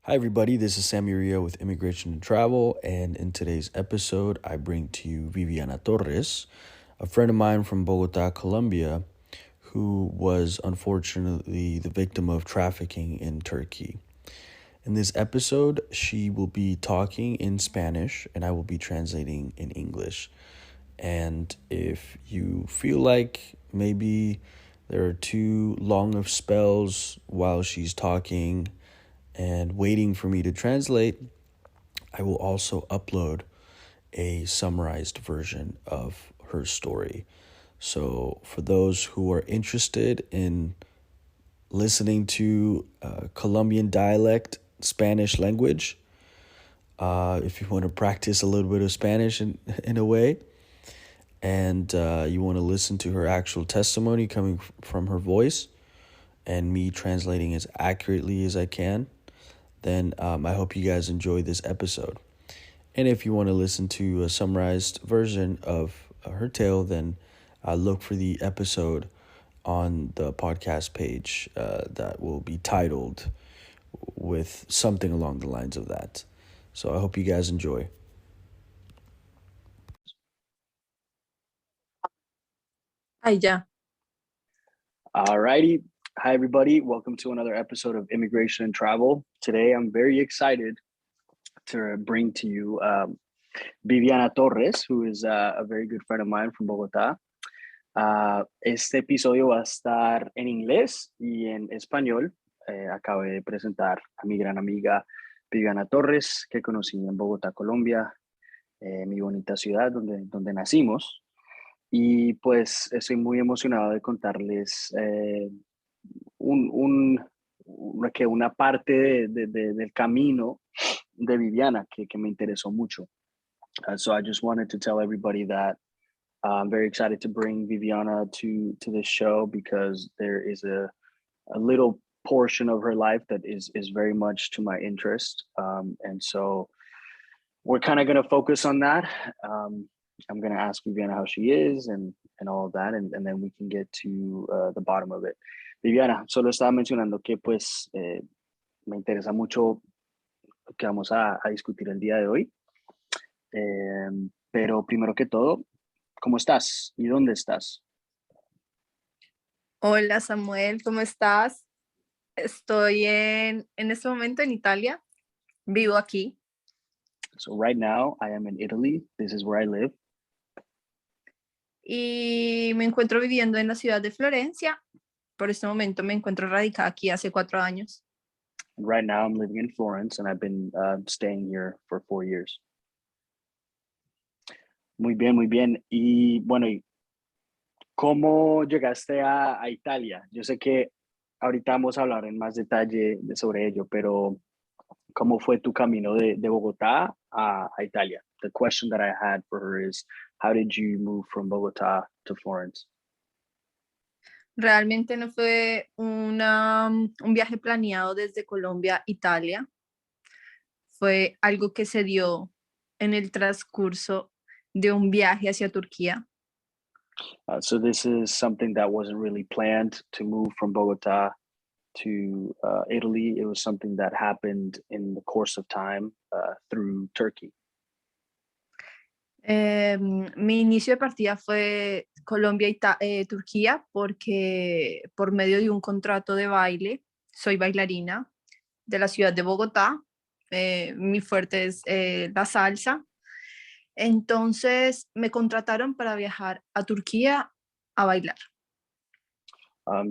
Hi, everybody. This is Sammy Rio with Immigration and Travel, and in today's episode, I bring to you Viviana Torres, a friend of mine from Bogota, Colombia, who was unfortunately the victim of trafficking in Turkey. In this episode, she will be talking in Spanish, and I will be translating in English. And if you feel like maybe there are too long of spells while she's talking, and waiting for me to translate, I will also upload a summarized version of her story. So, for those who are interested in listening to Colombian dialect Spanish language, if you want to practice a little bit of Spanish in a way, and you want to listen to her actual testimony coming from her voice and me translating as accurately as I can, then I hope you guys enjoy this episode. And if you want to listen to a summarized version of her tale, then look for the episode on the podcast page that will be titled with something along the lines of that. So I hope you guys enjoy. Ay, ya. Alrighty. Hi, everybody. Welcome to another episode of Immigration and Travel. Today, I'm very excited to bring to you Viviana Torres, who is a very good friend of mine from Bogotá. Este episodio va a estar en inglés y en español. Acabo de presentar a mi gran amiga Viviana Torres, que conocí en Bogotá, Colombia, mi bonita ciudad donde nacimos. Y pues estoy muy emocionado de contarles una parte del camino de Viviana que me interesó mucho. So I just wanted to tell everybody that I'm very excited to bring Viviana to this show because there is a little portion of her life that is very much to my interest. And so we're kind of going to focus on that. I'm going to ask Viviana how she is and all of that, and then we can get to the bottom of it. Viviana, solo estaba mencionando que pues me interesa mucho lo que vamos a discutir el día de hoy. Pero primero que todo, ¿cómo estás? ¿Y dónde estás? Hola Samuel, ¿cómo estás? Estoy en este momento en Italia, vivo aquí. So right now I am in Italy. This is where I live. Y me encuentro viviendo en la ciudad de Florencia. Por este momento me encuentro radicada aquí hace 4 años. And right now I'm living in Florence and I've been staying here for 4 years. Muy bien, muy bien. Y bueno, ¿cómo llegaste a Italia? Yo sé que ahorita vamos a hablar en más detalle sobre ello, pero ¿cómo fue tu camino de Bogotá a Italia? The question that I had for her is, how did you move from Bogotá to Florence? Realmente no fue un viaje planeado desde Colombia a Italia. Fue algo que se dio en el transcurso de un viaje hacia Turquía. So this is something that wasn't really planned to move from Bogotá to Italy. It was something that happened in the course of time through Turkey. Mi inicio de partida fue Colombia-Turquía porque por medio de un contrato de baile, soy bailarina de la ciudad de Bogotá, mi fuerte es la salsa, entonces me contrataron para viajar a Turquía a bailar.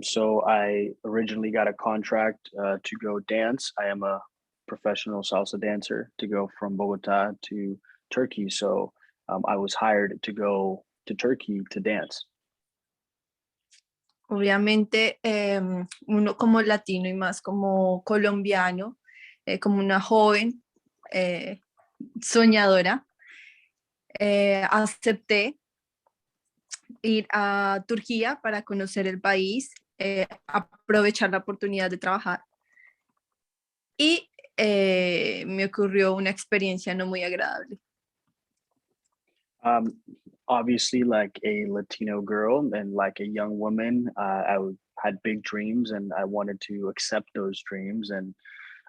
So I originally got a contract to go dance. I am a professional salsa dancer to go from Bogotá to Turkey. So I was hired to go to Turkey to dance. Obviamente uno como latino y más como colombiano, como una joven soñadora, acepté ir a Turquía para conocer el país, aprovechar la oportunidad de trabajar. Y me ocurrió una experiencia no muy agradable. Obviously, like a Latino girl and like a young woman, had big dreams and I wanted to accept those dreams. And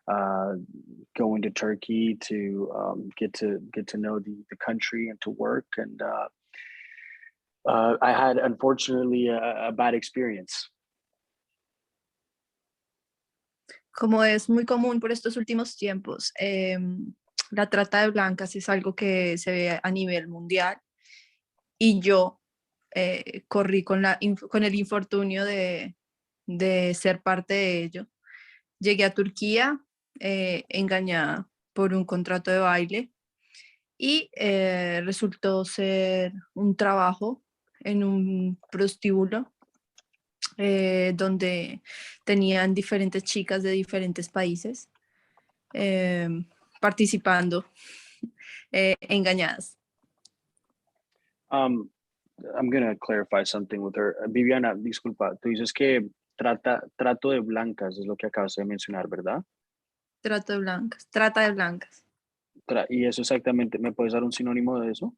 going to Turkey to get to know the country and to work. And I had, unfortunately, a bad experience. Como es muy común por estos últimos tiempos, la trata de blancas es algo que se ve a nivel mundial y yo corrí con el infortunio de ser parte de ello. Llegué a Turquía engañada por un contrato de baile y resultó ser un trabajo en un prostíbulo donde tenían diferentes chicas de diferentes países participando engañadas. I'm going to clarify something with her. Viviana, disculpa, tú dices que trato de blancas es lo que acabas de mencionar, ¿verdad? Trata de blancas. Y eso exactamente, ¿me puedes dar un sinónimo de eso?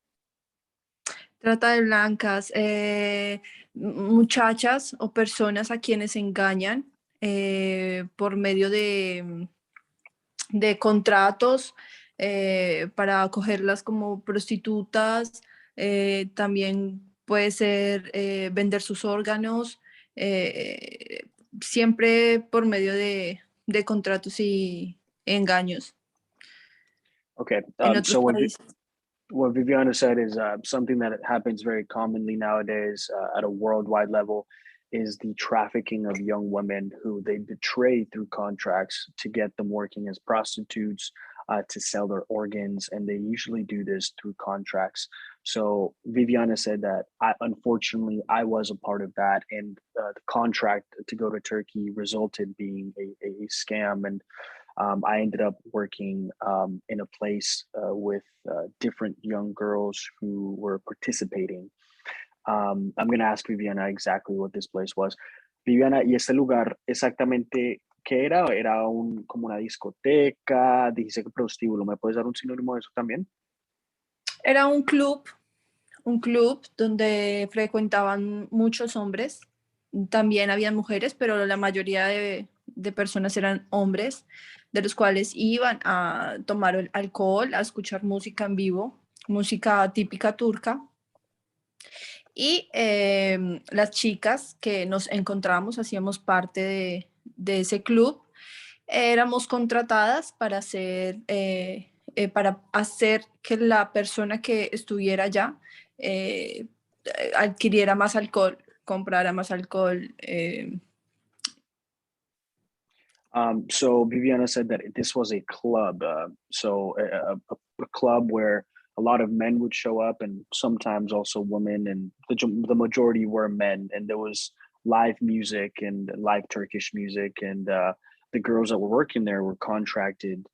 Trata de blancas, muchachas o personas a quienes engañan por medio de contratos para acogerlas como prostitutas. También puede ser vender sus órganos, siempre por medio de contratos y engaños. Okay, En otros so países. what Viviana said is something that happens very commonly nowadays at a worldwide level is the trafficking of young women who they betray through contracts to get them working as prostitutes, to sell their organs, and they usually do this through contracts. So Viviana said that unfortunately I was a part of that, and the contract to go to Turkey resulted being a scam, and I ended up working in a place with different young girls who were participating. I'm going to ask Viviana exactly what this place was. Viviana, ¿y este lugar exactamente qué era? ¿Era como una discoteca? Dijiste que prostíbulo. ¿Me puedes dar un sinónimo de eso también? Era un club donde frecuentaban muchos hombres. También habían mujeres, pero la mayoría de personas eran hombres, de los cuales iban a tomar alcohol, a escuchar música en vivo, música típica turca. Y las chicas que nos encontramos, hacíamos parte de ese club, éramos contratadas para hacer que la persona que estuviera allá adquiriera más alcohol, comprara más alcohol. So Viviana said that this was a club, so a club where a lot of men would show up, and sometimes also women, and the majority were men, and there was live music and live Turkish music, and the girls that were working there were contracted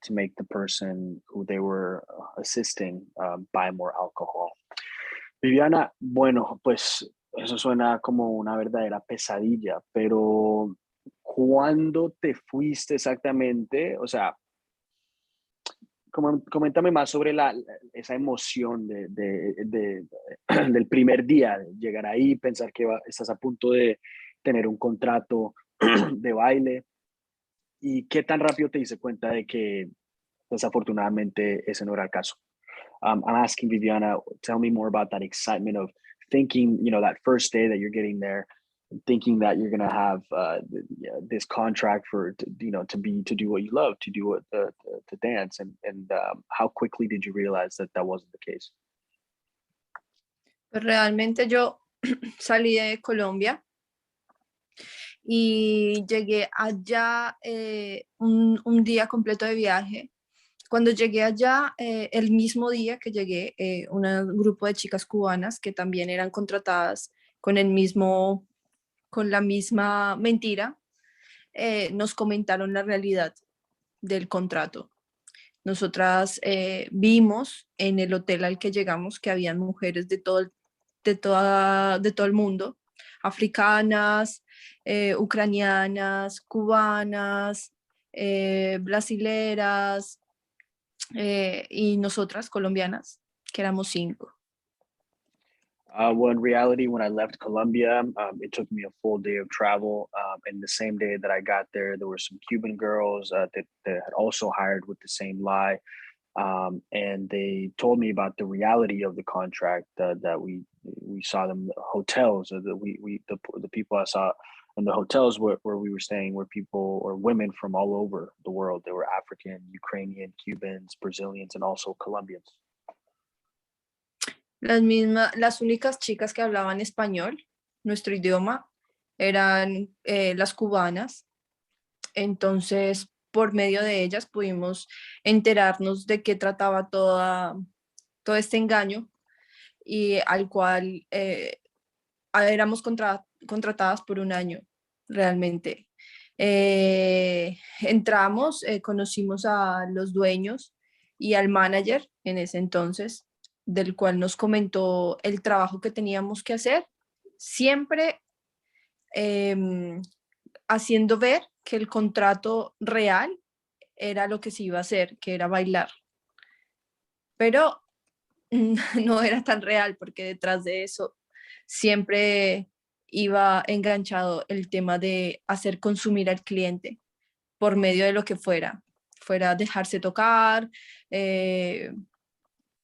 to make the person who they were assisting buy more alcohol. Viviana, bueno, pues eso suena como una verdadera pesadilla, pero ¿cuándo te fuiste exactamente? O sea, coméntame más sobre esa emoción del primer día, de llegar ahí, pensar que estás a punto de tener un contrato de baile, y qué tan rápido te diste cuenta de que desafortunadamente ese no era el caso. I'm asking Viviana, tell me more about that excitement of thinking, that first day that you're getting there, thinking that you're going to have this contract to do what you love, to dance, and how quickly did you realize that wasn't the case? Pues realmente yo salí de Colombia y llegué allá un día completo de viaje. Cuando llegué allá, el mismo día que llegué, un grupo de chicas cubanas que también eran contratadas con la misma mentira, nos comentaron la realidad del contrato. Nosotras vimos en el hotel al que llegamos que habían mujeres de todo el mundo, africanas, ucranianas, cubanas, brasileras, y nosotras colombianas, que éramos 5. Well, in reality, when I left Colombia, it took me a full day of travel. And the same day that I got there, there were some Cuban girls that had also hired with the same lie. And they told me about the reality of the contract that we saw them hotels, or the people I saw in the hotels where we were staying were people or women from all over the world. They were African, Ukrainian, Cubans, Brazilians, and also Colombians. Las únicas chicas que hablaban español, nuestro idioma, eran las cubanas. Entonces, por medio de ellas pudimos enterarnos de qué trataba todo este engaño y al cual éramos contratadas por un año, realmente. Entramos, conocimos a los dueños y al manager en ese entonces, del cual nos comentó el trabajo que teníamos que hacer, siempre haciendo ver que el contrato real era lo que se iba a hacer, que era bailar. Pero no era tan real porque detrás de eso siempre iba enganchado el tema de hacer consumir al cliente por medio de lo que fuera dejarse tocar,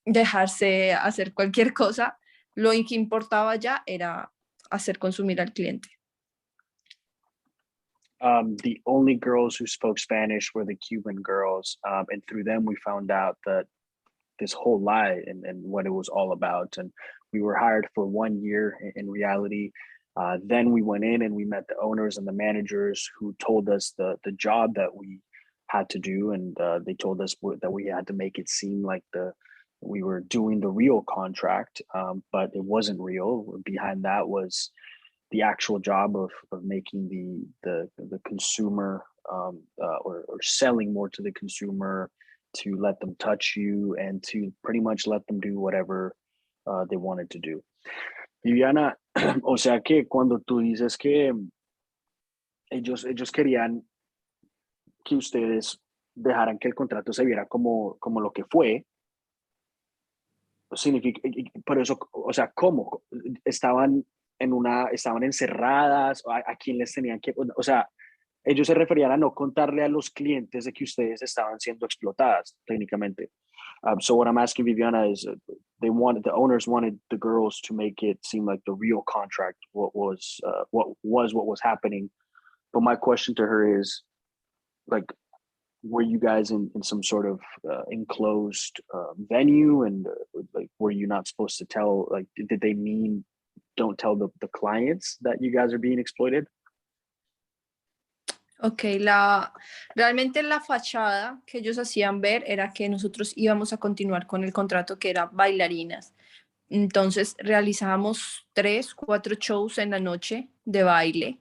dejarse hacer cualquier cosa. Lo que importaba ya era hacer consumir al cliente. The only girls who spoke Spanish were the Cuban girls, and through them we found out that this whole lie and what it was all about. And we were hired for 1 year in reality. Then we went in and we met the owners and the managers who told us the job that we had to do, and they told us that we had to make it seem like we were doing the real contract, but it wasn't real. Behind that was the actual job of making the consumer or selling more to the consumer, to let them touch you and to pretty much let them do whatever they wanted to do. Viviana, o sea que cuando tú dices que ellos querían que ustedes dejaran que el contrato se viera como lo que fue, significa, por eso, o sea, ¿cómo? Estaban encerradas, a quién les tenían que, o sea, ellos se referían a no contarle a los clientes de que ustedes estaban siendo explotadas técnicamente. So what I'm asking Viviana is, the owners wanted the girls to make it seem like the real contract, what was happening. But my question to her is, like, were you guys in some sort of enclosed venue, and like, were you not supposed to tell? Like, did they mean don't tell the clients that you guys are being exploited? Ok, realmente la fachada que ellos hacían ver era que nosotros íbamos a continuar con el contrato que era bailarinas. Entonces realizábamos 3, 4 shows en la noche de baile,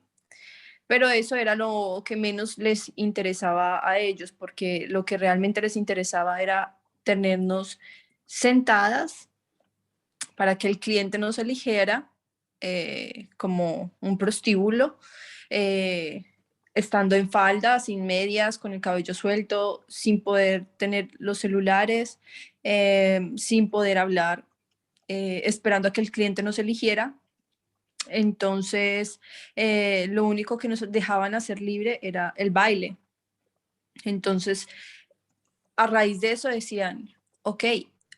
pero eso era lo que menos les interesaba a ellos, porque lo que realmente les interesaba era tenernos sentadas para que el cliente nos eligiera como un prostíbulo, estando en falda, sin medias, con el cabello suelto, sin poder tener los celulares, sin poder hablar, esperando a que el cliente nos eligiera. Entonces, lo único que nos dejaban hacer libre era el baile. Entonces, a raíz de eso decían, ok,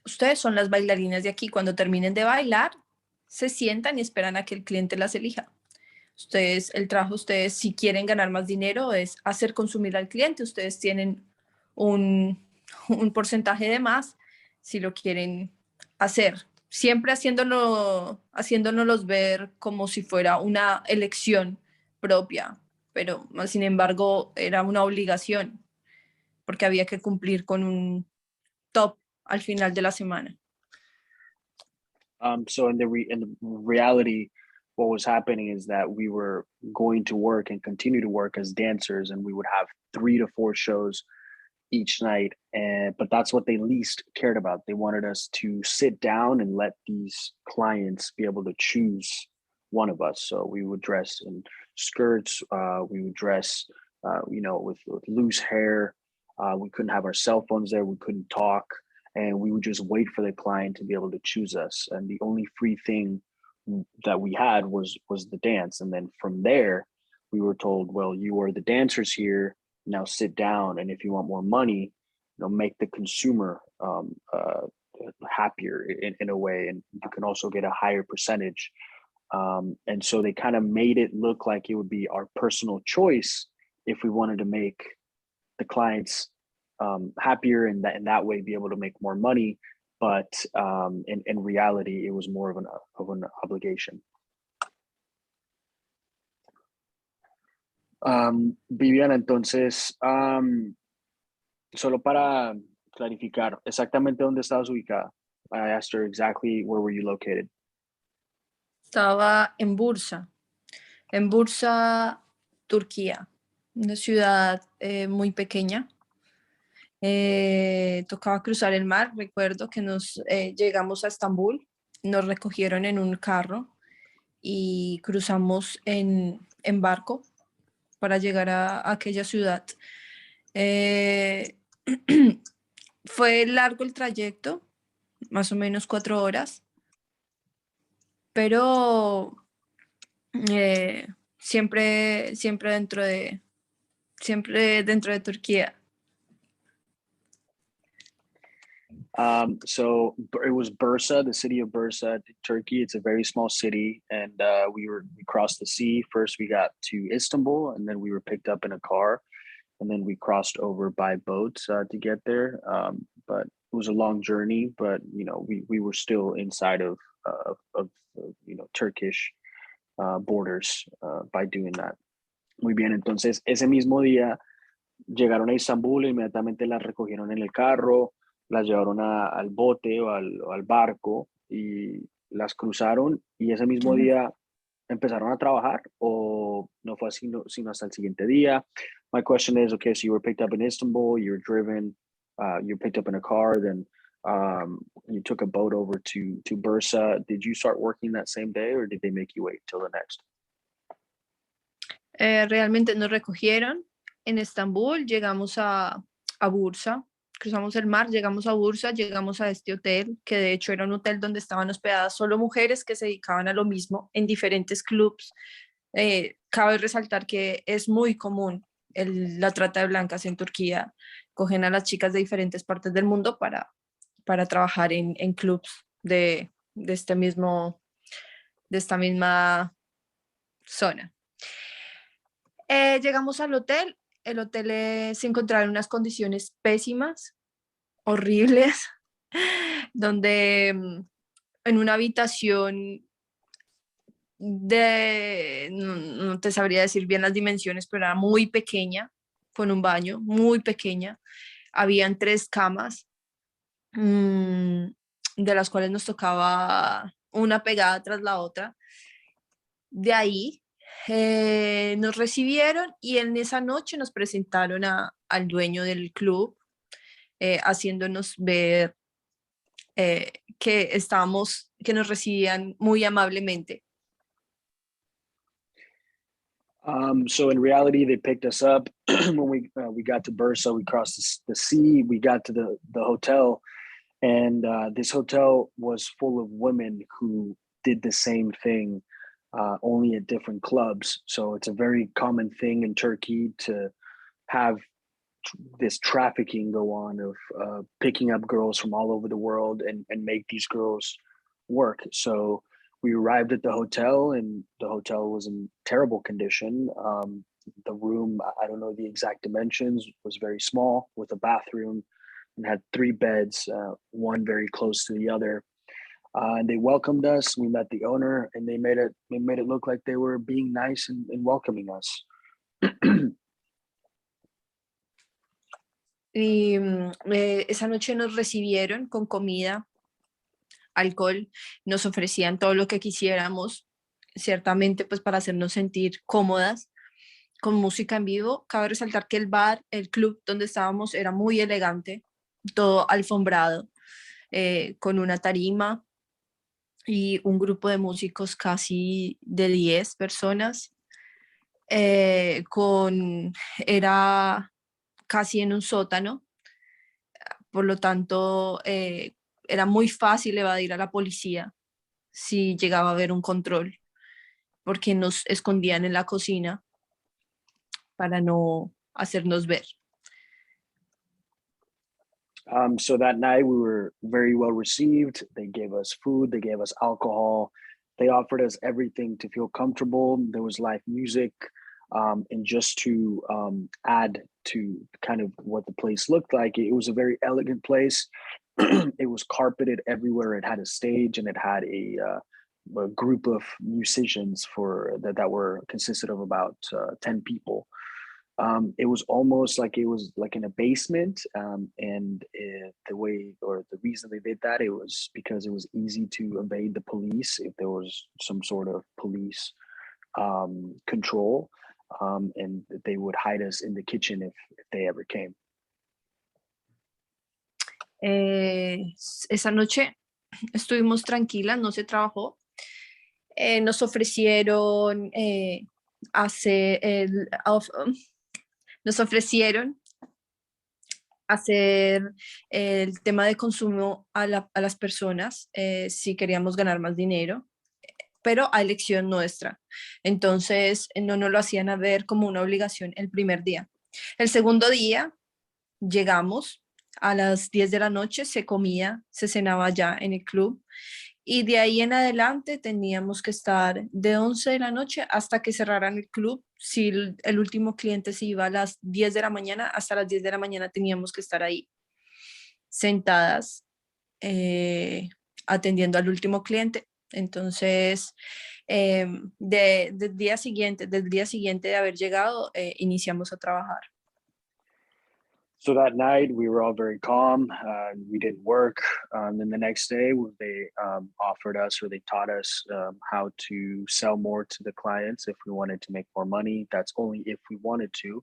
ustedes son las bailarinas de aquí, cuando terminen de bailar, se sientan y esperan a que el cliente las elija. El trabajo de ustedes, si quieren ganar más dinero, es hacer consumir al cliente. Ustedes tienen un porcentaje de más si lo quieren hacer. Siempre haciéndonos ver como si fuera una elección propia, pero sin embargo era una obligación, porque había que cumplir con un top al final de la semana. So in the reality, what was happening is that we were going to work and continue to work as dancers, and we would have 3 to 4 shows each night. But that's what they least cared about. They wanted us to sit down and let these clients be able to choose one of us. So we would dress in skirts. We would dress, with loose hair. We couldn't have our cell phones there. We couldn't talk. And we would just wait for the client to be able to choose us. And the only free thing that we had was the dance. And then from there, we were told, well, you are the dancers here. Now sit down, and if you want more money, make the consumer happier in a way, and you can also get a higher percentage. And so they kind of made it look like it would be our personal choice if we wanted to make the clients happier, and that way be able to make more money. But in reality, it was more of an obligation. Viviana, entonces, solo para clarificar, exactamente dónde estabas ubicada. I asked her exactly where were you located. Estaba en Bursa, Turquía, una ciudad muy pequeña. Tocaba cruzar el mar. Recuerdo que llegamos a Estambul, nos recogieron en un carro y cruzamos en barco para llegar a aquella ciudad. Fue largo el trayecto, más o menos 4 horas, pero siempre dentro de Turquía. So it was Bursa, the city of Bursa, Turkey. It's a very small city, and we crossed the sea. First, we got to Istanbul, and then we were picked up in a car, and then we crossed over by boat to get there. But it was a long journey, but we were still inside of Turkish borders by doing that. Muy bien, entonces ese mismo día llegaron a Istambul, inmediatamente las recogieron en el carro, las llevaron al bote o al barco y las cruzaron, y ese mismo día empezaron a trabajar, o no fue así sino hasta el siguiente día. My question is, okay, so you were picked up in Istanbul, you were driven, you were picked up in a car, then you took a boat over to Bursa. Did you start working that same day, or did they make you wait till the next? Realmente nos recogieron en Estambul, llegamos a Bursa, cruzamos el mar, llegamos a Bursa, llegamos a este hotel, que de hecho era un hotel donde estaban hospedadas solo mujeres que se dedicaban a lo mismo en diferentes clubs. Cabe resaltar que es muy común la trata de blancas en Turquía. Cogen a las chicas de diferentes partes del mundo para trabajar en clubs de esta misma zona. Llegamos al hotel. El hotel se encontraba en unas condiciones pésimas, horribles, donde en una habitación no te sabría decir bien las dimensiones, pero era muy pequeña, con un baño muy pequeña. Habían 3 camas, de las cuales nos tocaba una pegada tras la otra. De ahí nos recibieron, y en esa noche nos presentaron al dueño del club, haciéndonos ver que nos recibían muy amablemente. So in reality, they picked us up when we got to Bursa. We crossed the sea. We got to the hotel, and this hotel was full of women who did the same thing, only at different clubs. So it's a very common thing in Turkey to have this trafficking go on of picking up girls from all over the world and make these girls work. So we arrived at the hotel, and the hotel was in terrible condition. The room, I don't know the exact dimensions, was very small, with a bathroom, and had 3 beds, one very close to the other. And they welcomed us. We met the owner, and they made it look like they were being nice and welcoming us. Y esa noche nos recibieron con comida, alcohol, nos ofrecían todo lo que quisiéramos, ciertamente pues para hacernos sentir cómodas, con música en vivo. Cabe resaltar que el club donde estábamos era muy elegante, todo alfombrado, con una tarima y un grupo de músicos casi de 10 personas. Era casi en un sótano, por lo tanto era muy fácil evadir a la policía. si llegaba a haber un control, porque nos escondían en la cocina para no hacernos ver. So that night we were very well received. They gave us food, they gave us alcohol, they offered us everything to feel comfortable. There was live music. And just to add to kind of what the place looked like, it was a very elegant place. It was carpeted everywhere. It had a stage and it had a group of musicians for that were consisted of about 10 people. It was almost like it was like in a basement, and the way or the reason they did that, it was because it was easy to evade the police if there was some sort of police control, and they would hide us in the kitchen if they ever came. Esa noche estuvimos tranquilas, no se trabajó. Nos ofrecieron nos ofrecieron hacer el tema de consumo a las personas si queríamos ganar más dinero, pero a elección nuestra. Entonces no nos lo hacían a ver como una obligación el primer día. El segundo día llegamos a las 10 de la noche, se comía, se cenaba ya en el club. Y de ahí en adelante teníamos que estar de 11 de la noche hasta que cerraran el club. Si el último cliente se iba a las 10 de la mañana, hasta las 10 de la mañana teníamos que estar ahí sentadas atendiendo al último cliente. Entonces, del día siguiente de haber llegado, iniciamos a trabajar. So that night we were all very calm. We didn't work. Then the next day they offered us, or they taught us how to sell more to the clients if we wanted to make more money. That's only if we wanted to.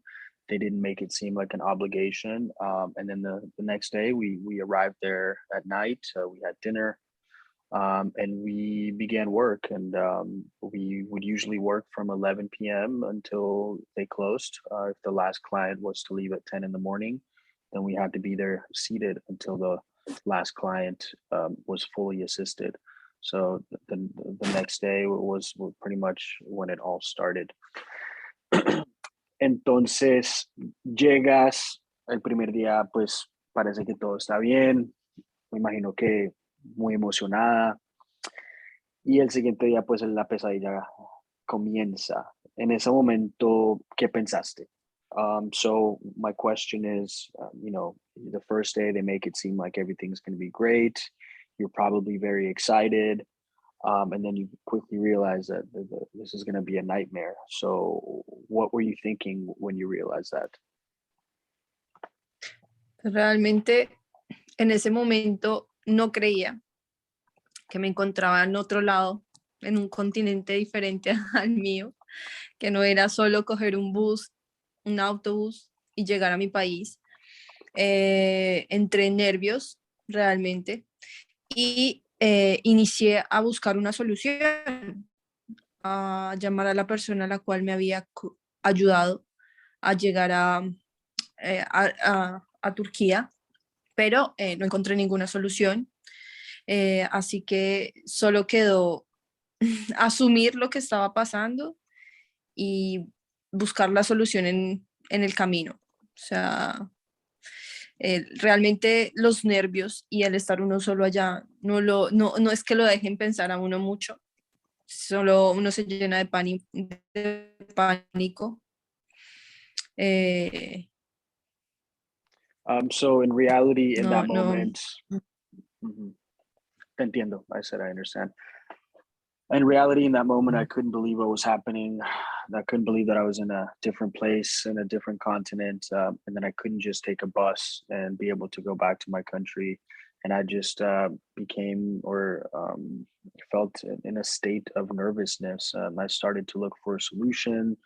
They didn't make it seem like an obligation. And then the next day we arrived there at night. We had dinner. And we began work, and we would usually work from 11 p.m. until they closed. If the last client was to leave at 10 in the morning, then we had to be there seated until the last client was fully assisted. So the next day was pretty much when it all started. Entonces, llegas el primer día, pues parece que todo está bien. Me imagino que muy emocionada. Y el siguiente día, pues la pesadilla comienza. En ese momento, ¿qué pensaste? So my question is, the first day they make it seem like everything's going to be great. You're probably very excited. And then you quickly realize that this is going to be a nightmare. So what were you thinking when you realized that? Realmente, en ese momento no creía que me encontraba en otro lado, en un continente diferente al mío, que no era solo coger un bus, un autobús y llegar a mi país. Entré nervios realmente y inicié a buscar una solución, a llamar a la persona a la cual me había ayudado a llegar a Turquía, pero no encontré ninguna solución. Así que solo quedó asumir lo que estaba pasando y buscar la solución en el camino. O sea, realmente los nervios y el estar uno solo allá no es que lo dejen pensar a uno mucho, solo uno se llena de pánico. So in reality, in that moment, Te entiendo. I said I understand. In reality, in that moment, I couldn't believe what was happening. I couldn't believe that I was in a different place, in a different continent, and then I couldn't just take a bus and be able to go back to my country. And I just became or felt in a state of nervousness. I started to look for a solution,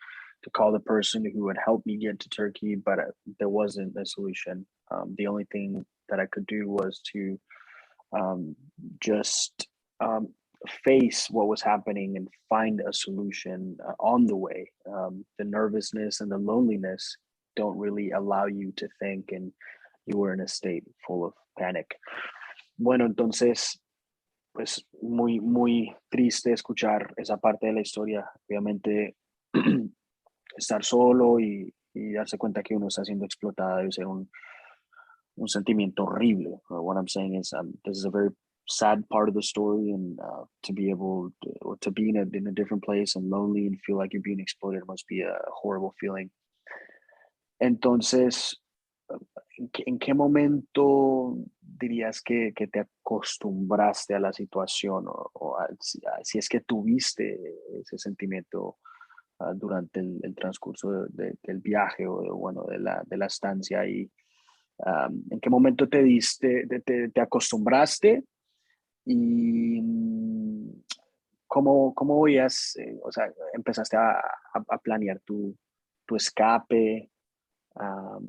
to call the person who would help me get to Turkey, but there wasn't a solution. The only thing that I could do was to just face what was happening and find a solution on the way. The nervousness and the loneliness don't really allow you to think, and you were in a state full of panic. Bueno, entonces pues muy, muy triste escuchar esa parte de la historia. Obviamente, estar solo y darse cuenta que uno está siendo explotado debe ser un sentimiento horrible. What I'm saying is, this is a very sad part of the story, and to be able to be in a different place and lonely and feel like you're being exploited must be a horrible feeling. Entonces, ¿en qué momento dirías que te acostumbraste a la situación o si es que tuviste ese sentimiento durante el transcurso del viaje o bueno, de la estancia ahí? ¿En qué momento te acostumbraste y cómo veías, o sea, empezaste a planear tu escape?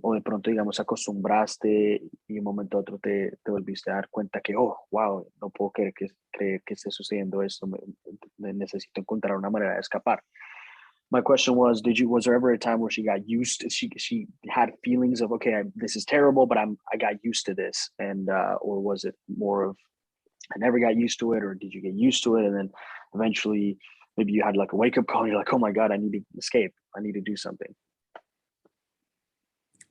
O de pronto, digamos, acostumbraste y un momento a otro te volviste a dar cuenta que, oh, wow, no puedo creer que esté sucediendo esto, necesito encontrar una manera de escapar. My question was, was there ever a time where she got used to, she had feelings of, okay, this is terrible, but I got used to this, and or was it more of, I never got used to it, or did you get used to it and then eventually maybe you had like a wake up call and you're like, oh my God, I need to escape, I need to do something?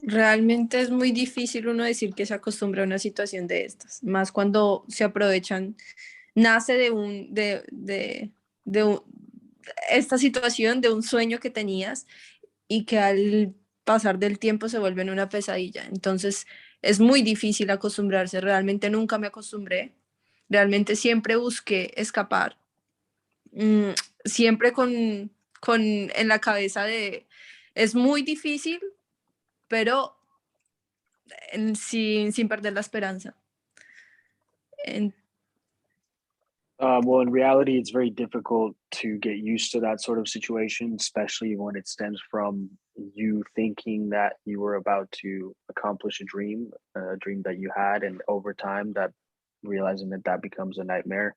Realmente es muy difícil uno decir que se acostumbra a una situación de estas, más cuando se aprovechan, nace de esta situación, de un sueño que tenías y que al pasar del tiempo se vuelve en una pesadilla. Entonces es muy difícil acostumbrarse, realmente nunca me acostumbré, realmente siempre busqué escapar, siempre en la cabeza de, es muy difícil, pero sin perder la esperanza. Well, in reality, it's very difficult to get used to that sort of situation, especially when it stems from you thinking that you were about to accomplish a dream that you had, and over time, that realizing that becomes a nightmare.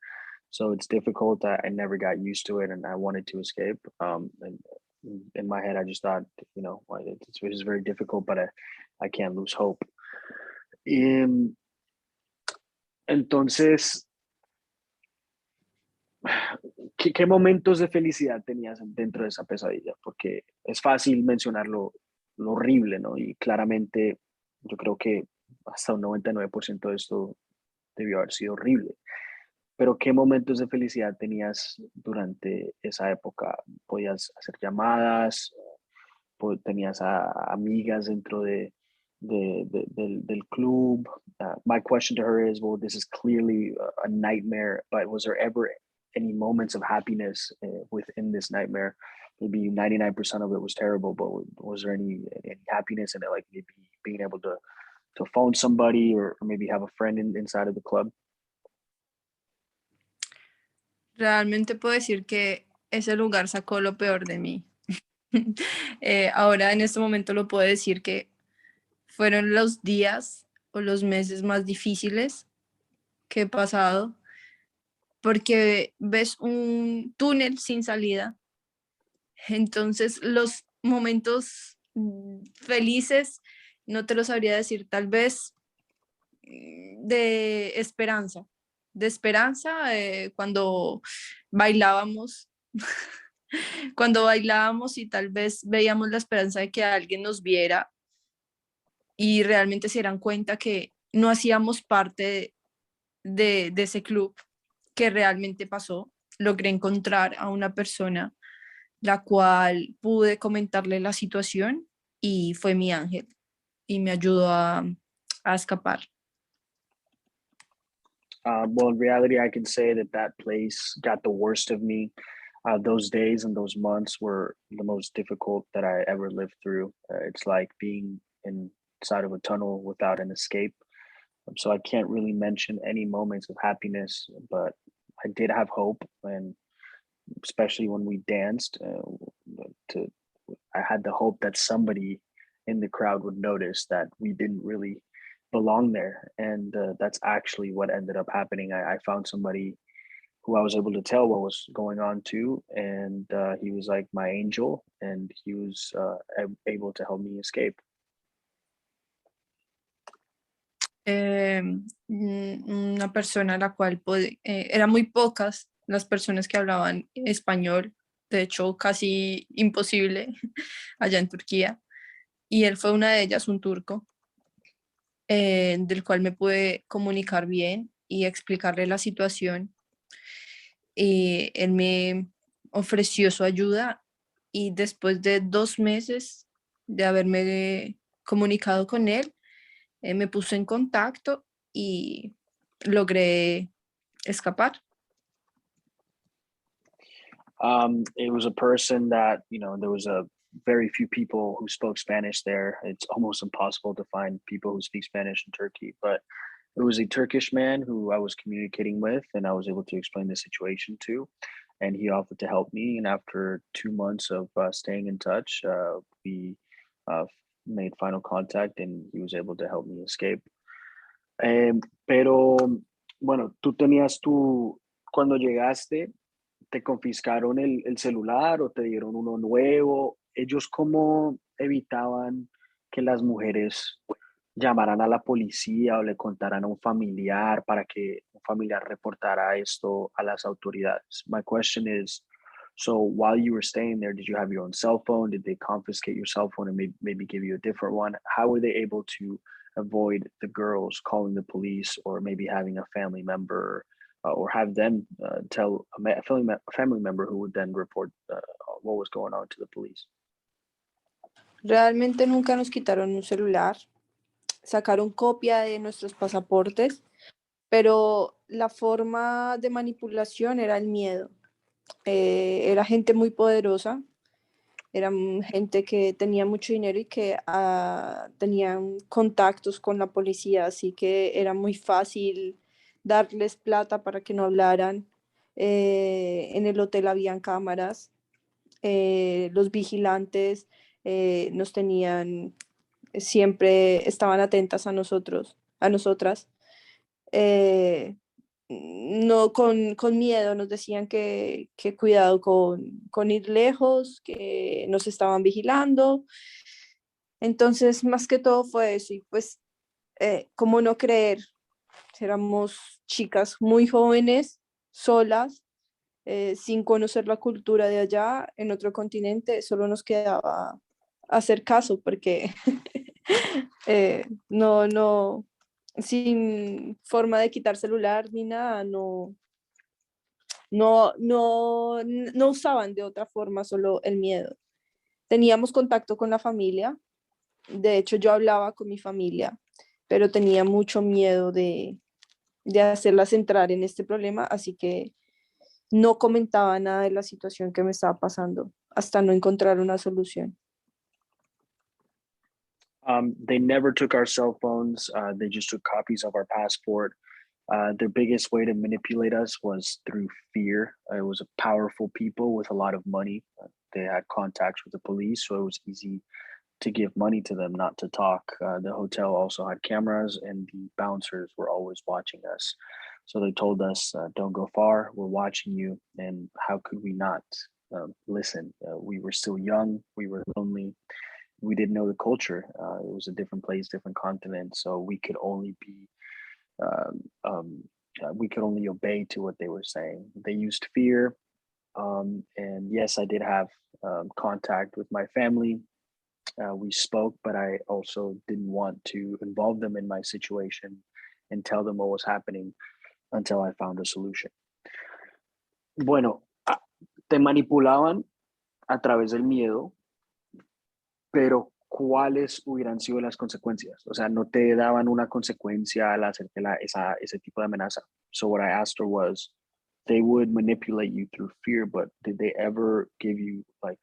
So it's difficult. I never got used to it, and I wanted to escape. And in my head, I just thought, it was very difficult, but I can't lose hope. Entonces, ¿qué momentos de felicidad tenías dentro de esa pesadilla? Porque es fácil mencionar lo horrible, ¿no? Y claramente yo creo que hasta un 99% de esto debió haber sido horrible. Pero ¿qué momentos de felicidad tenías durante esa época? ¿Podías hacer llamadas? ¿Tenías amigas dentro del club? My question to her is, well, this is clearly a nightmare, but was there ever any moments of happiness within this nightmare? Maybe 99% of it was terrible, but was there any happiness in it, like maybe being able to phone somebody or maybe have a friend inside of the club? Realmente puedo decir que ese lugar sacó lo peor de mí. Ahora en este momento lo puedo decir que fueron los días o los meses más difíciles que he pasado, porque ves un túnel sin salida. Entonces los momentos felices no te los sabría decir, tal vez de esperanza, cuando bailábamos, cuando bailábamos y tal vez veíamos la esperanza de que alguien nos viera y realmente se dieran cuenta que no hacíamos parte de ese club que realmente pasó. Logré encontrar a una persona la cual pude comentarle la situación y fue mi ángel y me ayudó a escapar. Well, in reality, I can say that place got the worst of me. Those days and those months were the most difficult that I ever lived through. It's like being inside of a tunnel without an escape. So I can't really mention any moments of happiness, but I did have hope, and especially when we danced, I had the hope that somebody in the crowd would notice that we didn't really belong there, and that's actually what ended up happening. I found somebody who I was able to tell what was going on to, and he was like my angel, and he was able to help me escape. una persona a la cual eran muy pocas las personas que hablaban español, de hecho casi imposible allá en Turquía, y él fue una de ellas, un turco, del cual me pude comunicar bien y explicarle la situación. Él me ofreció su ayuda y después de 2 meses de haberme comunicado con él, me puse en contacto y logré escapar. It was a person that, there was a very few people who spoke Spanish there. It's almost impossible to find people who speak Spanish in Turkey, but it was a Turkish man who I was communicating with, and I was able to explain the situation to, and he offered to help me. And after 2 months of staying in touch, we uh, made final contact, and he was able to help me escape. Pero bueno, cuando llegaste, ¿te confiscaron el celular o te dieron uno nuevo? ¿Ellos cómo evitaban que las mujeres llamaran a la policía o le contaran a un familiar para que un familiar reportara esto a las autoridades? My question is, so while you were staying there, did you have your own cell phone? Did they confiscate your cell phone and maybe give you a different one? How were they able to avoid the girls calling the police or maybe having a family member or have them tell a family member who would then report what was going on to the police? Realmente nunca nos quitaron un celular, sacaron copia de nuestros pasaportes, pero la forma de manipulación era el miedo. Era gente muy poderosa, eran gente que tenía mucho dinero y que tenían contactos con la policía, así que era muy fácil darles plata para que no hablaran. En el hotel habían cámaras, los vigilantes nos tenían, siempre estaban atentas a nosotras. No, con miedo nos decían que cuidado con ir lejos, que nos estaban vigilando. Entonces, más que todo fue eso. Y pues, ¿cómo no creer? Éramos chicas muy jóvenes, solas, sin conocer la cultura de allá, en otro continente. Solo nos quedaba hacer caso porque no, sin forma de quitar celular ni nada, no usaban de otra forma, solo el miedo. Teníamos contacto con la familia, de hecho yo hablaba con mi familia, pero tenía mucho miedo de hacerlas entrar en este problema, así que no comentaba nada de la situación que me estaba pasando hasta no encontrar una solución. They never took our cell phones. They just took copies of our passport. Their biggest way to manipulate us was through fear. It was a powerful people with a lot of money. They had contacts with the police, so it was easy to give money to them, not to talk. The hotel also had cameras, and the bouncers were always watching us. So they told us, don't go far, we're watching you. And how could we not listen? We were still young, we were lonely, we didn't know the culture. It was a different place, different continent. So we could only obey to what they were saying. They used fear. And yes, I did have contact with my family. We spoke, but I also didn't want to involve them in my situation and tell them what was happening until I found a solution. Bueno, te manipulaban a través del miedo, pero ¿cuáles hubieran sido las consecuencias? O sea, no te daban una consecuencia al hacerte ese tipo de amenaza. So what I asked her was, they would manipulate you through fear, but did they ever give you like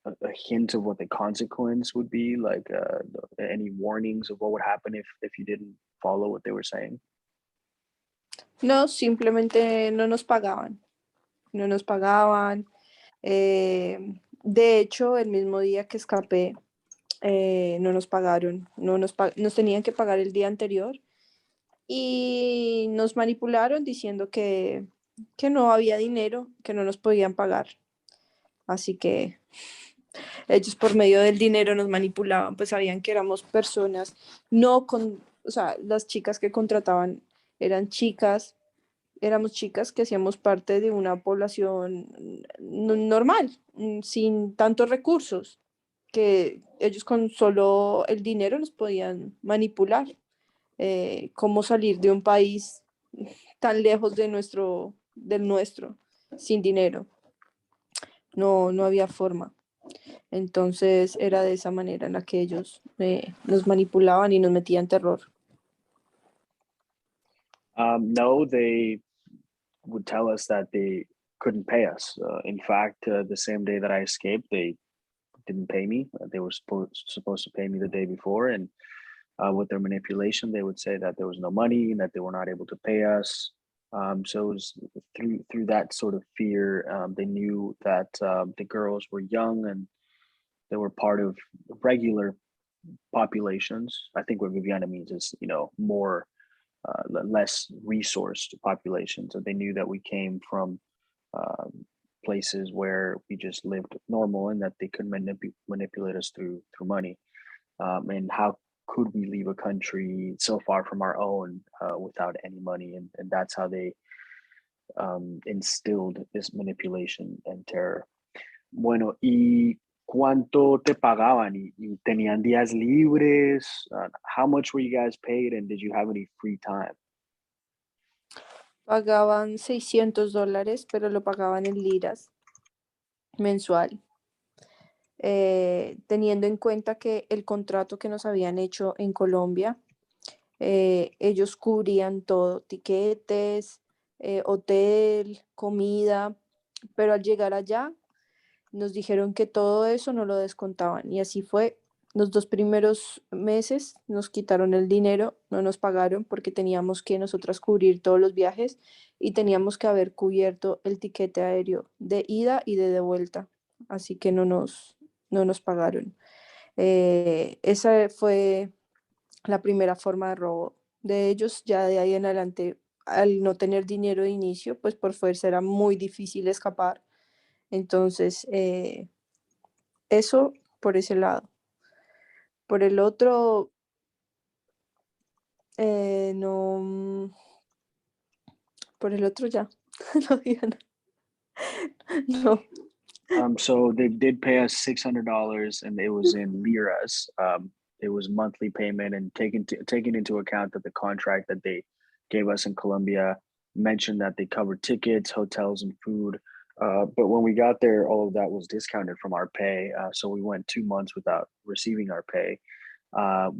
a hint of what the consequence would be, like any warnings of what would happen if you didn't follow what they were saying? No, simplemente no nos pagaban. De hecho, el mismo día que escapé, no nos pagaron. Nos tenían que pagar el día anterior y nos manipularon diciendo que no había dinero, que no nos podían pagar. Así que ellos por medio del dinero nos manipulaban, pues sabían que éramos personas no con o sea, las chicas que contrataban eran chicas, éramos chicas que hacíamos parte de una población normal, sin tantos recursos, que ellos con solo el dinero nos podían manipular. Cómo salir de un país tan lejos del nuestro, sin dinero. No, no había forma. Entonces era de esa manera en la que ellos nos manipulaban y nos metían terror. No, they would tell us that they couldn't pay us. In fact, the same day that I escaped, they didn't pay me. They were supposed to pay me the day before, and with their manipulation, they would say that there was no money and that they were not able to pay us. So it was through that sort of fear. They knew that the girls were young and they were part of regular populations. I think what Viviana means is, more less resourced population. So they knew that we came from places where we just lived normal and that they could manipulate us through money. And how could we leave a country so far from our own without any money? And that's how they instilled this manipulation and terror. Bueno, ¿y cuánto te pagaban? ¿Y tenían días libres? How much were you guys paid? And did you have any free time? Pagaban $600, pero lo pagaban en liras mensual. Teniendo en cuenta que el contrato que nos habían hecho en Colombia, ellos cubrían todo, tiquetes, hotel, comida, pero al llegar allá nos dijeron que todo eso no lo descontaban y así fue. Los 2 primeros meses nos quitaron el dinero, no nos pagaron porque teníamos que nosotras cubrir todos los viajes y teníamos que haber cubierto el tiquete aéreo de ida y de vuelta, así que no nos pagaron. Esa fue la primera forma de robo de ellos. Ya de ahí en adelante, al no tener dinero de inicio, pues por fuerza era muy difícil escapar. Entonces, eso por ese lado. Por el otro, no, por el otro ya, no, Diana. No. So they did pay us $600, and it was in liras. It was monthly payment, and taking into account that the contract that they gave us in Colombia mentioned that they covered tickets, hotels, and food. But when we got there, all of that was discounted from our pay. So we went 2 months without receiving our pay.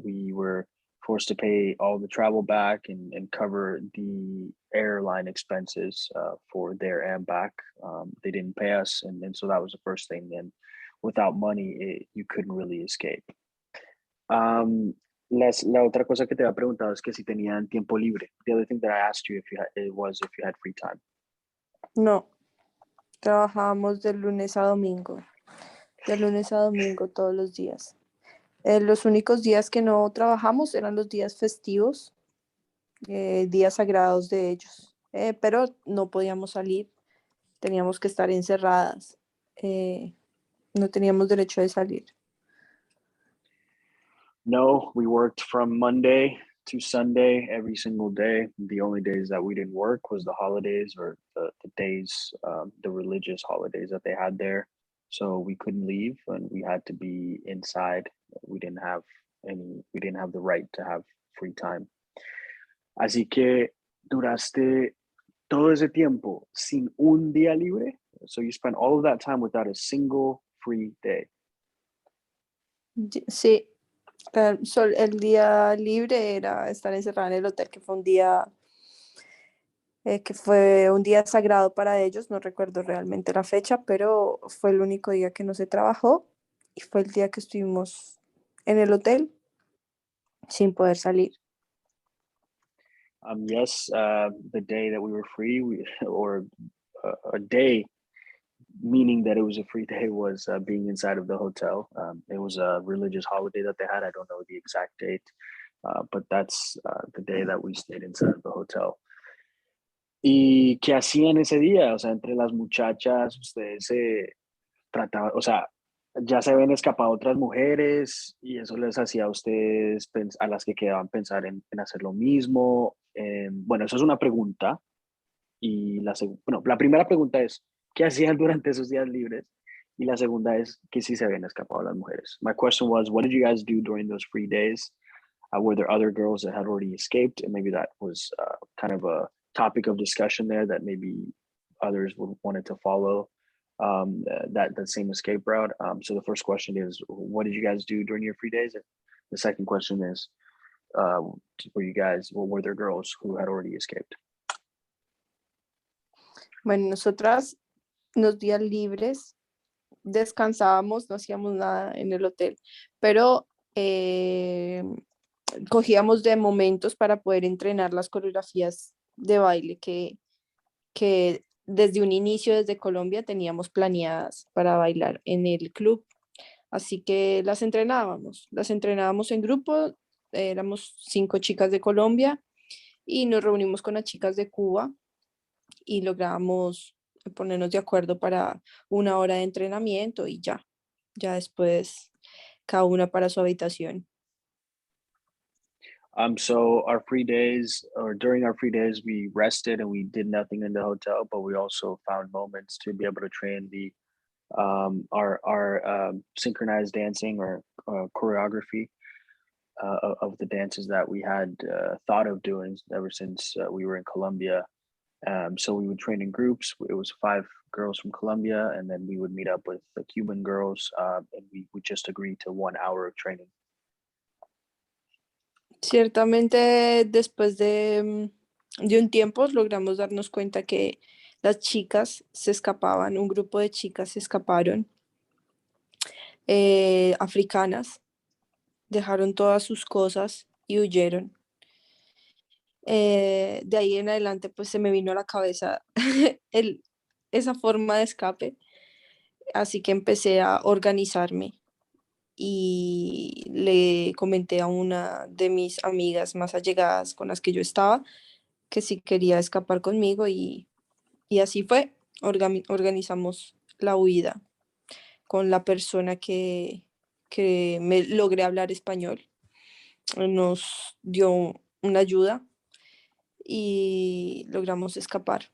We were forced to pay all the travel back and cover the airline expenses for there and back. They didn't pay us, and so that was the first thing. And without money, you couldn't really escape. La otra cosa que te había preguntado es que si tenían tiempo libre. The other thing that I asked you if you had free time. No, trabajábamos de lunes a domingo. De lunes a domingo todos los días. Los únicos días que no trabajamos eran los días festivos, días sagrados de ellos, pero no podíamos salir, teníamos que estar encerradas, no teníamos derecho de salir. No, we worked from Monday to Sunday every single day. The only days that we didn't work was the holidays or the days, the religious holidays that they had there. So we couldn't leave and we had to be inside. We didn't have the right to have free time. Así que duraste todo ese tiempo sin un día libre. So you spent all of that time without a single free day. Sí, el día libre era estar encerrada en el hotel, que fue un día sagrado para ellos. No recuerdo realmente la fecha, pero fue el único día que no se trabajó y fue el día que estuvimos en el hotel sin poder salir. Yes, the day that we were free, or a day, meaning that it was a free day, was being inside of the hotel. It was a religious holiday that they had. I don't know the exact date, but that's the day that we stayed inside of the hotel. ¿Y qué hacían ese día? O sea, entre las muchachas, ustedes se trataban, o sea, ya se habían escapado otras mujeres y eso les hacía a ustedes, a las que quedaban, pensar en hacer lo mismo. Bueno, eso es una pregunta. Y bueno, la primera pregunta es, ¿qué hacían durante esos días libres? Y la segunda es, ¿qué si se habían escapado las mujeres? My question was, what did you guys do during those free days? Were there other girls that had already escaped? And maybe that was kind of a topic of discussion there that maybe others would wanted to follow that same escape route. So the first question is, what did you guys do during your free days? And the second question is, were there girls who had already escaped? Bueno, nosotras los días libres descansábamos, no hacíamos nada en el hotel, pero cogíamos de momentos para poder entrenar las coreografías de baile que desde un inicio, desde Colombia, teníamos planeadas para bailar en el club. Así que las entrenábamos en grupo, éramos 5 chicas de Colombia y nos reunimos con las chicas de Cuba y logramos ponernos de acuerdo para 1 hora de entrenamiento y ya después cada una para su habitación. So our free days, or during our free days, we rested and we did nothing in the hotel, but we also found moments to be able to train our synchronized dancing or choreography of the dances that we had thought of doing ever since we were in Colombia. So we would train in groups. It was 5 girls from Colombia, and then we would meet up with the Cuban girls, and we would just agree to 1 hour of training. Ciertamente después de un tiempo logramos darnos cuenta que las chicas se escapaban, un grupo de chicas se escaparon, africanas, dejaron todas sus cosas y huyeron. De ahí en adelante pues se me vino a la cabeza esa forma de escape, así que empecé a organizarme y le comenté a una de mis amigas más allegadas con las que yo estaba que si quería escapar conmigo y así fue, organizamos la huida con la persona que me logré hablar español, nos dio una ayuda y logramos escapar.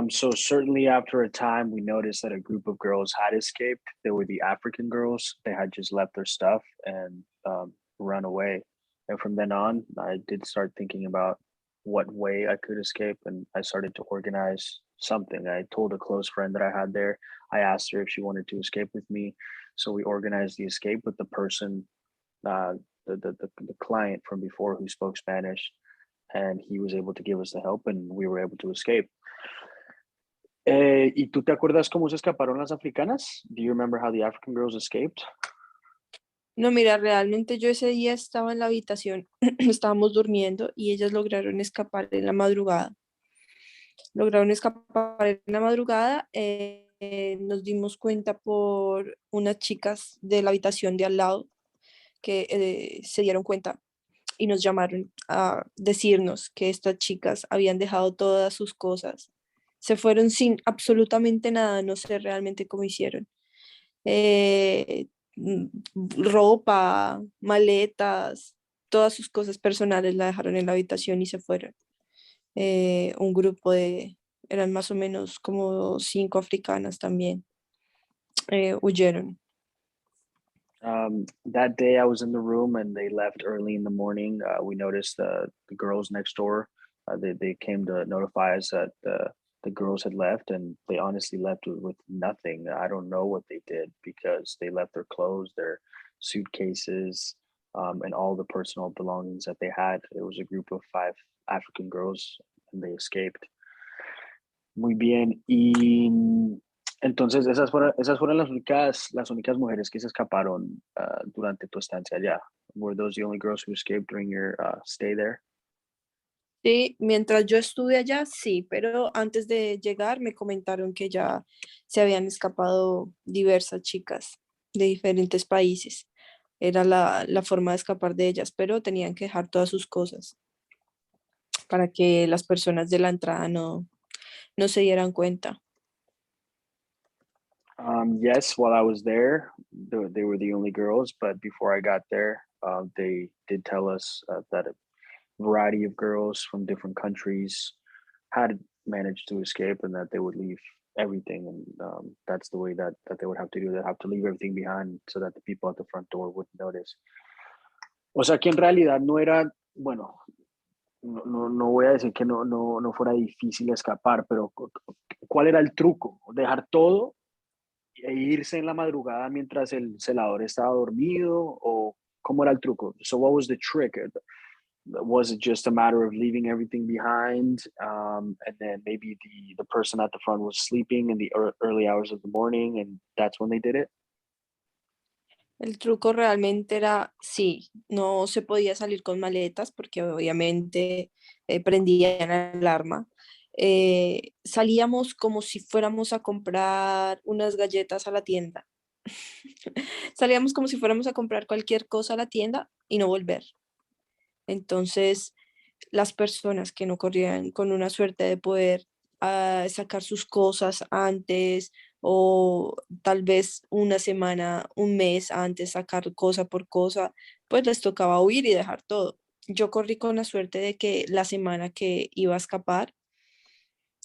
So certainly after a time, we noticed that a group of girls had escaped. They were the African girls. They had just left their stuff and run away. And from then on, I did start thinking about what way I could escape, and I started to organize something. I told a close friend that I had there. I asked her if she wanted to escape with me. So we organized the escape with the person, the client from before who spoke Spanish, and he was able to give us the help, and we were able to escape. ¿Y tú te acuerdas cómo se escaparon las africanas? Do you remember how the African girls escaped? No, mira, realmente yo ese día estaba en la habitación, estábamos durmiendo y ellas lograron escapar en la madrugada. Nos dimos cuenta por unas chicas de la habitación de al lado que se dieron cuenta y nos llamaron a decirnos que estas chicas habían dejado todas sus cosas. Se fueron sin absolutamente nada, no sé realmente cómo hicieron. Ropa, maletas, todas sus cosas personales la dejaron en la habitación y se fueron. Un grupo eran más o menos como 5 africanas también, huyeron. That day I was in the room and they left early in the morning. We noticed the girls next door. They came to notify us that the girls had left, and they honestly left with nothing. I don't know what they did because they left their clothes, their suitcases, and all the personal belongings that they had. It was a group of 5 African girls and they escaped. Muy bien. Y entonces esas fueron las únicas mujeres que se escaparon durante tu estancia allá. Were those the only girls who escaped during your stay there? Sí, mientras yo estuve allá, sí, pero antes de llegar me comentaron que ya se habían escapado diversas chicas de diferentes países. Era la forma de escapar de ellas, pero tenían que dejar todas sus cosas para que las personas de la entrada no se dieran cuenta. Yes, while I was there, they were the only girls. But before I got there, they did tell us that a variety of girls from different countries had managed to escape and that they would leave everything. And that's the way that they would have to do. They'd have to leave everything behind so that the people at the front door wouldn't notice. O sea que en realidad no era, bueno, no voy a decir que no fuera difícil escapar, pero ¿cuál era el truco? ¿Dejar todo e irse en la madrugada mientras el celador estaba dormido? ¿O cómo era el truco? So what was the trick? Was it just a matter of leaving everything behind, and then maybe the person at the front was sleeping in the early hours of the morning and that's when they did it? El truco realmente era, sí, no se podía salir con maletas porque obviamente prendían alarma. Salíamos como si fuéramos a comprar unas galletas a la tienda. Salíamos como si fuéramos a comprar cualquier cosa a la tienda y no volver. Entonces, las personas que no corrían con una suerte de poder sacar sus cosas antes o tal vez una semana, un mes antes sacar cosa por cosa, pues les tocaba huir y dejar todo. Yo corrí con la suerte de que la semana que iba a escapar,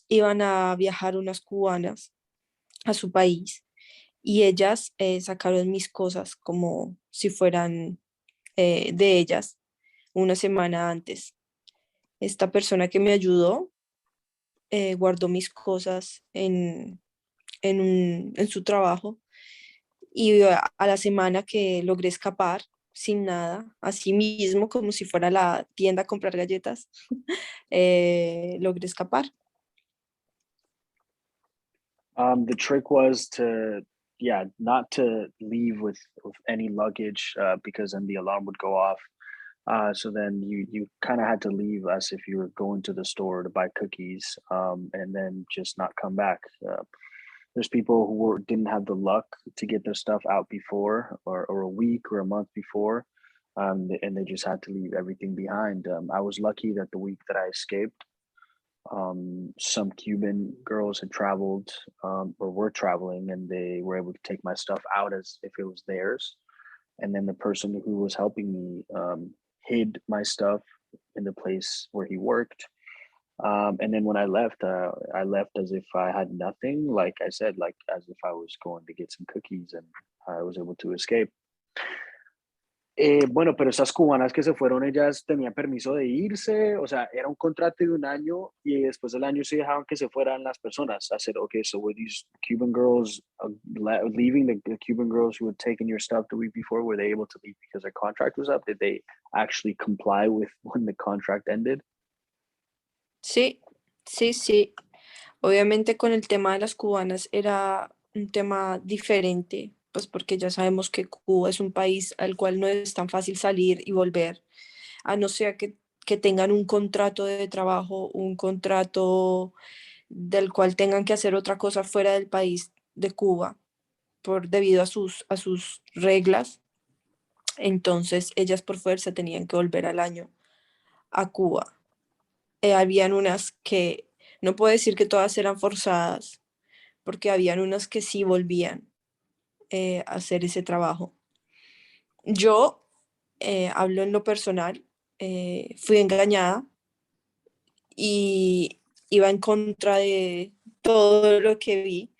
iban a viajar unas cubanas a su país y ellas sacaron mis cosas como si fueran de ellas una semana antes. Esta persona que me ayudó guardó mis cosas en su trabajo y a la semana que logré escapar sin nada, así mismo como si fuera a la tienda a comprar galletas, logré escapar. The trick was to, yeah, not to leave with any luggage because then the alarm would go off. So then you kind of had to leave as if you were going to the store to buy cookies, and then just not come back. There's people who didn't have the luck to get their stuff out before, or a week or a month before, and they just had to leave everything behind. I was lucky that the week that I escaped, some Cuban girls had traveled or were traveling, and they were able to take my stuff out as if it was theirs. And then the person who was helping me hid my stuff in the place where he worked. And then when I left as if I had nothing. Like I said, like as if I was going to get some cookies, and I was able to escape. Bueno, pero esas cubanas que se fueron, ellas tenían permiso de irse, o sea, era un contrato de un año y después del año sí dejaban que se fueran las personas. I said, okay, so were these Cuban girls leaving, the Cuban girls who had taken your stuff the week before, were they able to leave because their contract was up? Did they actually comply with when the contract ended? Sí, sí, sí. Obviamente con el tema de las cubanas era un tema diferente, pues porque ya sabemos que Cuba es un país al cual no es tan fácil salir y volver, a no ser que tengan un contrato de trabajo, un contrato del cual tengan que hacer otra cosa fuera del país de Cuba, debido a sus reglas. Entonces ellas por fuerza tenían que volver al año a Cuba. Habían unas que, no puedo decir que todas eran forzadas, porque habían unas que sí volvían a hacer ese trabajo. Yo hablo en lo personal, fui engañada y iba en contra de todo lo que vi,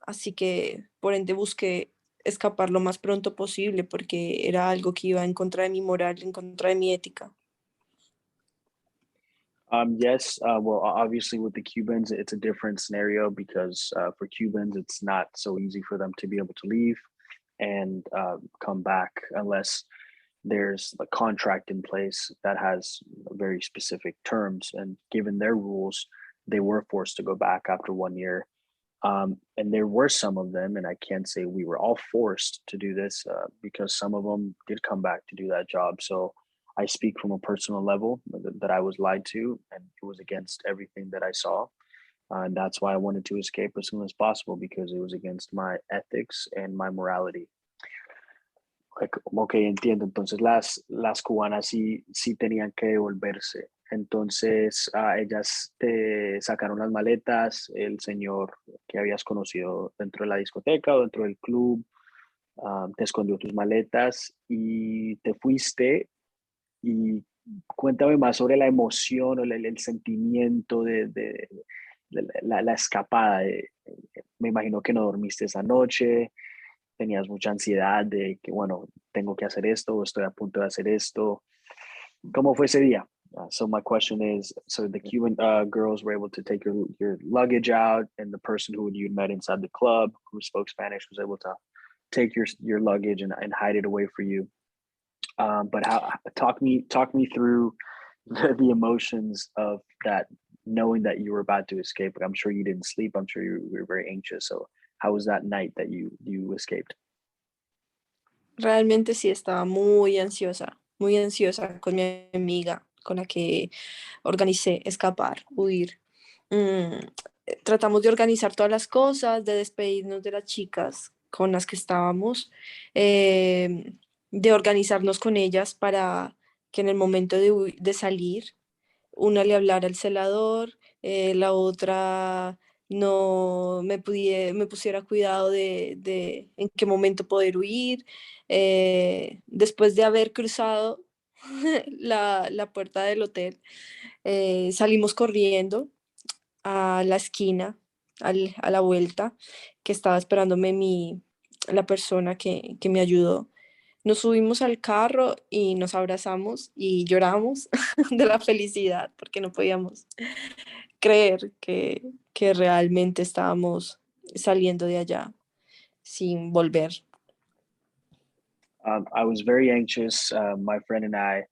así que por ende busqué escapar lo más pronto posible porque era algo que iba en contra de mi moral, en contra de mi ética. Yes, well, obviously with the Cubans, it's a different scenario because for Cubans, it's not so easy for them to be able to leave and come back unless there's a contract in place that has very specific terms. And given their rules, they were forced to go back after 1 year. And there were some of them, and I can't say we were all forced to do this because some of them did come back to do that job. So I speak from a personal level that I was lied to, and it was against everything that I saw. And that's why I wanted to escape as soon as possible, because it was against my ethics and my morality. Ok, entiendo. Entonces las cubanas sí tenían que devolverse. Entonces ellas te sacaron las maletas, el señor que habías conocido dentro de la discoteca o dentro del club, te escondió tus maletas y te fuiste. Y cuéntame más sobre la emoción o el sentimiento de la escapada. Me imagino que no dormiste esa noche, tenías mucha ansiedad de que, bueno, tengo que hacer esto o estoy a punto de hacer esto. ¿Cómo fue ese día? So my question is, so the Cuban girls were able to take your luggage out, and the person who you met inside the club who spoke Spanish was able to take your luggage and hide it away for you. But how talk me through the emotions of that, knowing that you were about to escape. I'm sure you didn't sleep. I'm sure you were very anxious. So how was that night that you escaped? Realmente sí estaba muy ansiosa con mi amiga, con la que organicé escapar, huir. Mm, Tratamos de organizar todas las cosas, de despedirnos de las chicas con las que estábamos, de organizarnos con ellas para que en el momento de salir, una le hablara al celador, la otra no me pusiera cuidado de en qué momento poder huir. Después de haber cruzado la puerta del hotel, salimos corriendo a la esquina, a la vuelta, que estaba esperándome la persona que me ayudó. Nos subimos al carro y nos abrazamos y lloramos de la felicidad porque no podíamos creer que realmente estábamos saliendo de allá sin volver. I was very anxious. My friend and I,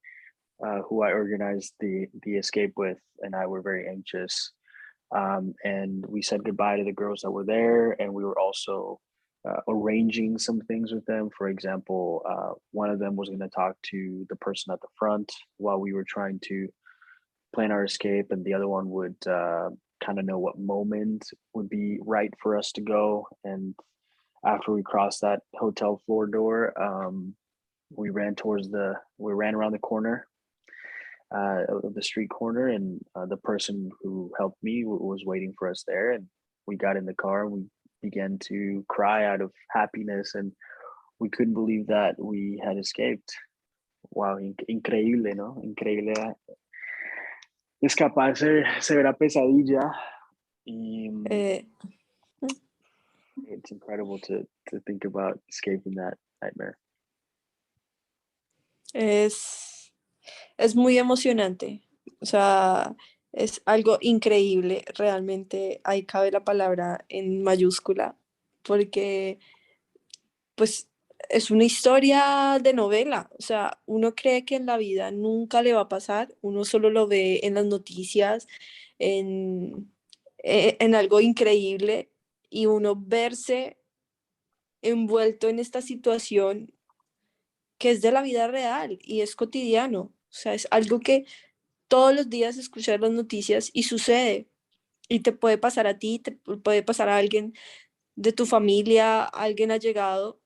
who I organized the escape with, and I were very anxious. And we said goodbye to the girls that were there, and we were also arranging some things with them. For example, one of them was going to talk to the person at the front while we were trying to plan our escape, and the other one would kind of know what moment would be right for us to go. And after we crossed that hotel floor door, we ran around the corner of the street corner, and the person who helped me was waiting for us there. And we got in the car and we began to cry out of happiness, and we couldn't believe that we had escaped. Wow, increíble, ¿no? Increíble. Escapar se verá pesadilla. Y Eh, it's incredible to think about escaping that nightmare. es muy emocionante, o sea, es algo increíble, realmente ahí cabe la palabra en mayúscula, porque pues es una historia de novela, o sea, uno cree que en la vida nunca le va a pasar, uno solo lo ve en las noticias, en, en algo increíble, y uno verse envuelto en esta situación que es de la vida real y es cotidiano, o sea, es algo que todos los días escuchar las noticias y sucede, y te puede pasar a ti, te puede pasar a alguien de tu familia, a alguien allegado,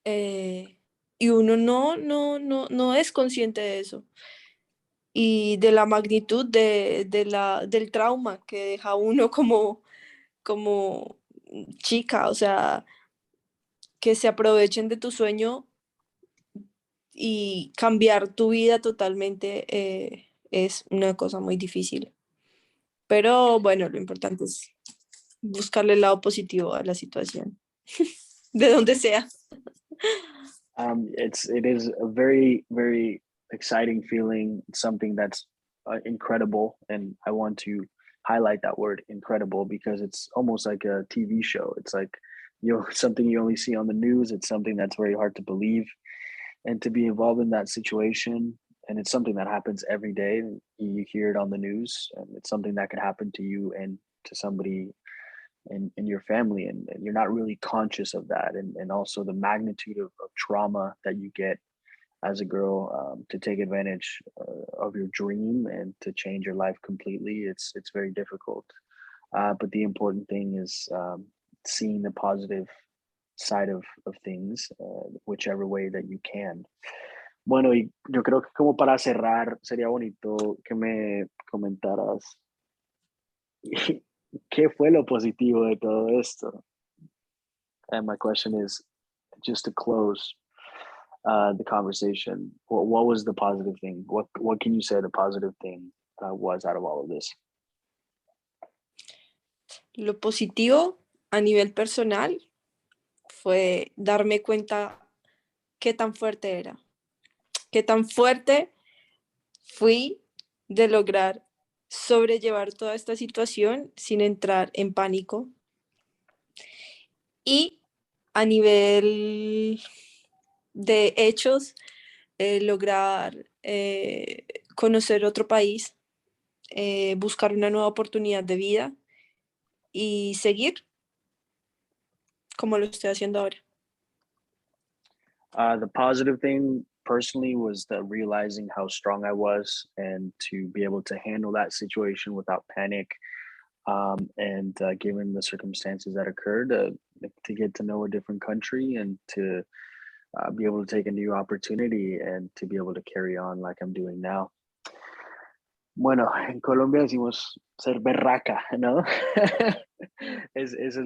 y uno no es consciente de eso y de la magnitud del trauma que deja uno como chica, o sea, que se aprovechen de tu sueño y cambiar tu vida totalmente, es una cosa muy difícil. Pero bueno, lo importante es buscarle el lado positivo a la situación, de donde sea. It is a very exciting feeling. Something that's incredible, and I want to highlight that word incredible because it's almost like a TV show. It's like something you only see on the news. It's something that's very hard to believe, and to be involved in that situation. And it's something that happens every day. You hear it on the news, and it's something that could happen to you and to somebody in your family, and you're not really conscious of that, and also the magnitude of trauma that you get as a girl, to take advantage of your dream and to change your life completely. It's very difficult, but the important thing is seeing the positive side of things, whichever way that you can. Bueno, y yo creo que como para cerrar, sería bonito que me comentaras qué fue lo positivo de todo esto. And my question is, just to close the conversation, what was the positive thing? What can you say the positive thing was out of all of this? Lo positivo a nivel personal fue darme cuenta qué tan fuerte era, qué tan fuerte fui de lograr sobrellevar toda esta situación sin entrar en pánico. Y a nivel de hechos, lograr conocer otro país, buscar una nueva oportunidad de vida y seguir como lo estoy haciendo ahora. The positive thing personally was the realizing how strong I was and to be able to handle that situation without panic. And given the circumstances that occurred, to get to know a different country and to be able to take a new opportunity and to be able to carry on like I'm doing now. Bueno, en Colombia decimos ser berraca, ¿no? Eso es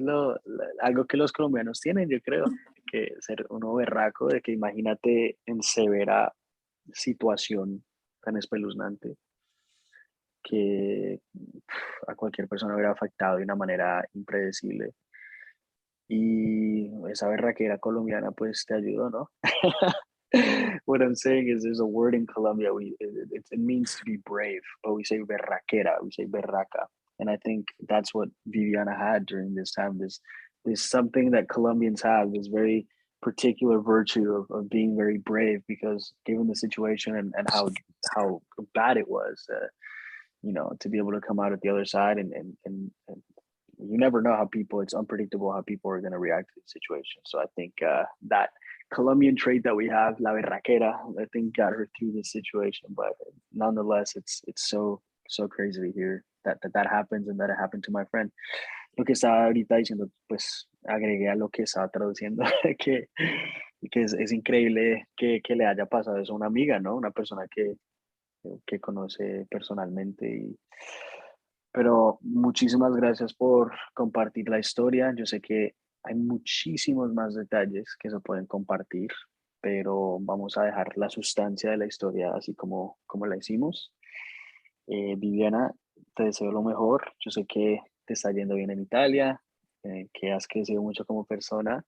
algo que los colombianos tienen, yo creo, que ser uno berraco, de que imagínate en severa situación tan espeluznante que a cualquier persona hubiera afectado de una manera impredecible. Y esa berraquera colombiana pues te ayudó, ¿no? What I'm saying is there's a word in Colombia, it means to be brave, but we say berraquera, we say berraca. And I think that's what Viviana had during this time. This something that Colombians have, this very particular virtue of being very brave, because given the situation and how bad it was, you know, to be able to come out at the other side and you never know how people, it's unpredictable how people are going to react to the situation. So I think that Colombian trait that we have, la berraquera, I think got her through this situation. But nonetheless, it's so crazy to hear that happens and that it happened to my friend. Lo que estaba ahorita diciendo, pues agregué a lo que estaba traduciendo, que es increíble que le haya pasado eso a una amiga, ¿no? Una persona que conoce personalmente. Pero muchísimas gracias por compartir la historia. Yo sé que hay muchísimos más detalles que se pueden compartir, pero vamos a dejar la sustancia de la historia así como la hicimos. Viviana, te deseo lo mejor. Yo sé que te está yendo bien en Italia, que has crecido mucho como persona